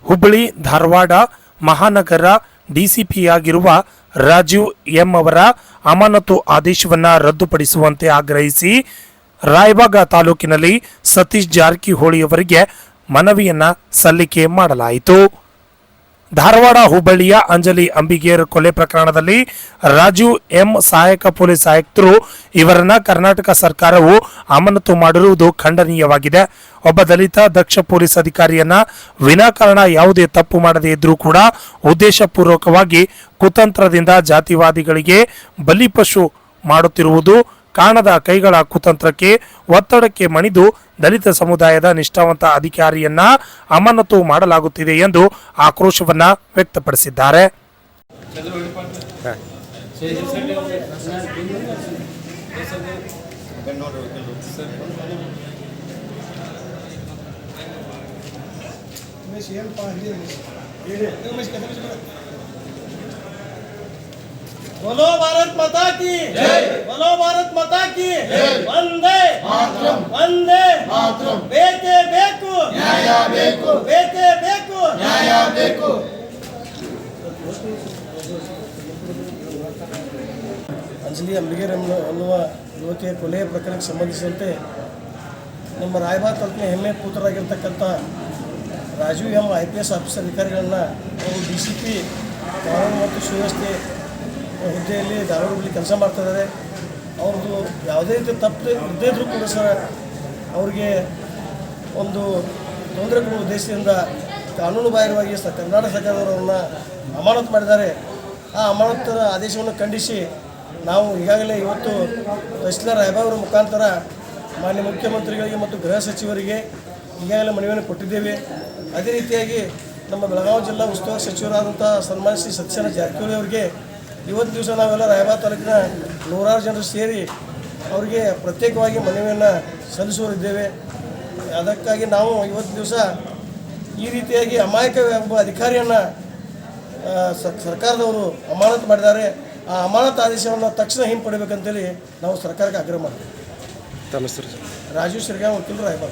ಹುಬ್ಬಳ್ಳಿ ಧಾರವಾಡ ಮಹಾನಗರ ಡಿಸಿಪಿಯಾಗಿರುವ ರಾಜೀವ್ ಎಂ ಅವರ ಅಮಾನತು ಆದೇಶವನ್ನು ರದ್ದುಪಡಿಸುವಂತೆ ಆಗ್ರಹಿಸಿ ರಾಯಬಾಗ ತಾಲೂಕಿನಲ್ಲಿ ಸತೀಶ್ ಜಾರಕಿಹೊಳಿ ಅವರಿಗೆ ಮನವಿಯನ್ನ ಸಲ್ಲಿಕೆ ಮಾಡಲಾಯಿತು. ಧಾರವಾಡ ಹುಬ್ಬಳ್ಳಿಯ ಅಂಜಲಿ ಅಂಬಿಗೇರ್ ಕೊಲೆ ಪ್ರಕರಣದಲ್ಲಿ ರಾಜೀವ್ ಎಂ ಸಹಾಯಕ ಪೊಲೀಸ್ ಆಯುಕ್ತರು ಇವರನ್ನ ಕರ್ನಾಟಕ ಸರ್ಕಾರವು ಅಮಾನತು ಮಾಡಿರುವುದು ಖಂಡನೀಯವಾಗಿದೆ. ಒಬ್ಬ ದಲಿತ ದಕ್ಷ ಪೊಲೀಸ್ ಅಧಿಕಾರಿಯನ್ನ ವಿನಾಕಾರಣ ಯಾವುದೇ ತಪ್ಪು ಮಾಡದೇ ಇದ್ರೂ ಕೂಡ ಉದ್ದೇಶಪೂರ್ವಕವಾಗಿ ಕುತಂತ್ರದಿಂದ ಜಾತಿವಾದಿಗಳಿಗೆ ಬಲಿಪಶು ಮಾಡುತ್ತಿರುವುದು ಕಾಣದ ಕೈಗಳ ಕುತಂತ್ರಕ್ಕೆ ಒತ್ತಡಕ್ಕೆ ಮಣಿದು ದಲಿತ ಸಮುದಾಯದ ನಿಷ್ಠಾವಂತ ಅಧಿಕಾರಿಯನ್ನ ಅಮಾನತು ಮಾಡಲಾಗುತ್ತಿದೆ ಎಂದು ಆಕ್ರೋಶವನ್ನ ವ್ಯಕ್ತಪಡಿಸಿದ್ದಾರೆ. बोलो भारत माता की जय, बोलो भारत माता की जय, वंदे मातरम, वंदे मातरम, बेके बेकु न्याय बेकु, बेके बेकु न्याय बेकु. ಅಂಜಲಿ ಅಂಬಿಗೇರ್ ಅನ್ನುವ ಯುವತಿಯ ಕೊಲೆಯ ಪ್ರಕರಣಕ್ಕೆ ಸಂಬಂಧಿಸಿದಂತೆ ನಮ್ಮ ರಾಯಬಾಗ ತಾಲೂಕಿನ ಹೆಮ್ಮೆ ಪುತ್ರರಾಗಿರ್ತಕ್ಕಂಥ ರಾಜೀವ್ ಎಂ IPS ಆಫೀಸರ್ ಅಧಿಕಾರಿಗಳನ್ನ ಅವರು DCP ಕಾನೂನು ಮತ್ತು ಸುವ್ಯವಸ್ಥೆ ಹುದ್ದೆಯಲ್ಲಿ ಧಾರವಾಡದಲ್ಲಿ ಕೆಲಸ ಮಾಡ್ತಿದ್ದಾರೆ. ಅವ್ರದ್ದು ಯಾವುದೇ ರೀತಿ ತಪ್ಪು ಇರದೇ ಇದ್ರೂ ಕೂಡ ಸರ್ ಅವ್ರಿಗೆ ಒಂದು ತೊಂದರೆ ಕೊಡುವ ಉದ್ದೇಶದಿಂದ ಕಾನೂನು ಬಾಹಿರವಾಗಿ ಕರ್ನಾಟಕ ಸರ್ಕಾರದವರನ್ನು ಅಮಾನತು ಮಾಡಿದ್ದಾರೆ. ಆ ಅಮಾನತರ ಆದೇಶವನ್ನು ಖಂಡಿಸಿ ನಾವು ಈಗಾಗಲೇ ಇವತ್ತು ತಹಸೀಲ್ದಾರ್ ರಾಯಬಾಗ್ ಅವರ ಮುಖಾಂತರ ಮಾನ್ಯ ಮುಖ್ಯಮಂತ್ರಿಗಳಿಗೆ ಮತ್ತು ಗೃಹ ಸಚಿವರಿಗೆ ಈಗಾಗಲೇ ಮನವಿಯನ್ನು ಕೊಟ್ಟಿದ್ದೇವೆ. ಅದೇ ರೀತಿಯಾಗಿ ನಮ್ಮ ಬೆಳಗಾವಿ ಜಿಲ್ಲಾ ಉಸ್ತುವಾರಿ ಸಚಿವರಾದಂಥ ಸನ್ಮಾನ್ಯ ಶ್ರೀ ಸತೀಶ್ ಜಾರಕಿಹೊಳಿ ಅವರಿಗೆ ಇವತ್ತು ದಿವಸ ನಾವೆಲ್ಲ ರಾಯಬಾಗ ತಾಲೂಕಿನ ನೂರಾರು ಜನರು ಸೇರಿ ಅವರಿಗೆ ಪ್ರತ್ಯೇಕವಾಗಿ ಮನವಿಯನ್ನು ಸಲ್ಲಿಸುವರಿದ್ದೇವೆ. ಅದಕ್ಕಾಗಿ ನಾವು ಇವತ್ತು ದಿವಸ ಈ ರೀತಿಯಾಗಿ ಅಮಾಯಕ ಒಬ್ಬ ಅಧಿಕಾರಿಯನ್ನು ಸರ್ಕಾರದವರು ಅಮಾನತು ಮಾಡಿದ್ದಾರೆ. ಆ ಅಮಾನತು ಆದೇಶವನ್ನು ತಕ್ಷಣ ಹಿಂಪಡಿಬೇಕಂತೇಳಿ ನಾವು ಸರ್ಕಾರಕ್ಕೆ ಆಗ್ರಹ ಮಾಡ್ತೀವಿ. ತಮ್ಮ ಹೆಸರು? ರಾಜೀವ್ ಶ್ರೀಗಾಂವ್ ವಕೀಲರು ರಾಯಬಾಗ.